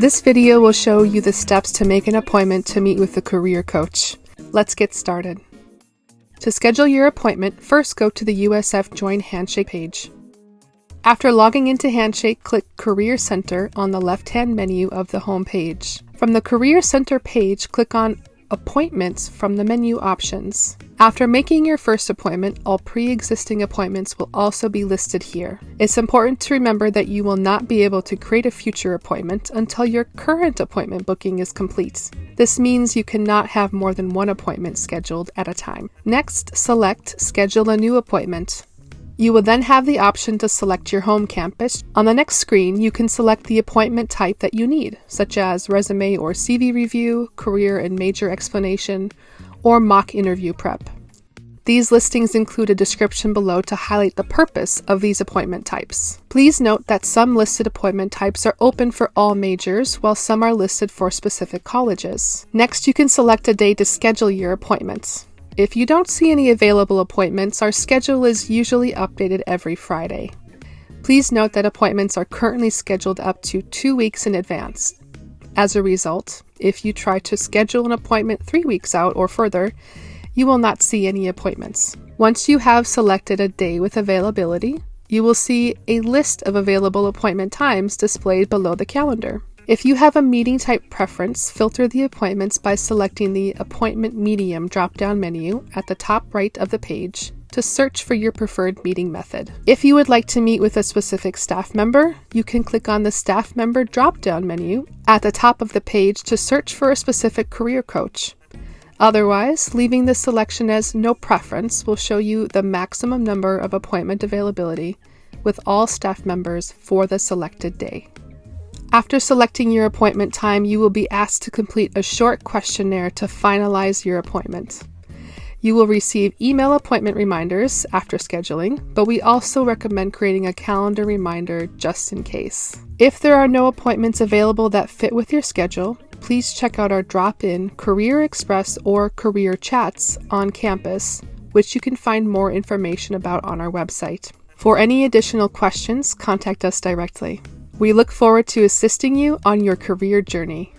This video will show you the steps to make an appointment to meet with a career coach. Let's get started. To schedule your appointment, first go to the USF Join Handshake page. After logging into Handshake, click Career Center on the left-hand menu of the home page. From the Career Center page, click on Appointments from the menu options. After making your first appointment, all pre-existing appointments will also be listed here. It's important to remember that you will not be able to create a future appointment until your current appointment booking is complete. This means you cannot have more than one appointment scheduled at a time. Next, select Schedule a New Appointment. You will then have the option to select your home campus. On the next screen, you can select the appointment type that you need, such as resume or CV review, career and major explanation, or mock interview prep. These listings include a description below to highlight the purpose of these appointment types. Please note that some listed appointment types are open for all majors, while some are listed for specific colleges. Next, you can select a day to schedule your appointments. If you don't see any available appointments, our schedule is usually updated every Friday. Please note that appointments are currently scheduled up to 2 weeks in advance. As a result, if you try to schedule an appointment 3 weeks out or further, you will not see any appointments. Once you have selected a day with availability, you will see a list of available appointment times displayed below the calendar. If you have a meeting type preference, filter the appointments by selecting the Appointment Medium drop-down menu at the top right of the page to search for your preferred meeting method. If you would like to meet with a specific staff member, you can click on the Staff Member drop-down menu at the top of the page to search for a specific career coach. Otherwise, leaving the selection as No Preference will show you the maximum number of appointment availability with all staff members for the selected day. After selecting your appointment time, you will be asked to complete a short questionnaire to finalize your appointment. You will receive email appointment reminders after scheduling, but we also recommend creating a calendar reminder just in case. If there are no appointments available that fit with your schedule, please check out our drop-in Career Express or Career Chats on campus, which you can find more information about on our website. For any additional questions, contact us directly. We look forward to assisting you on your career journey.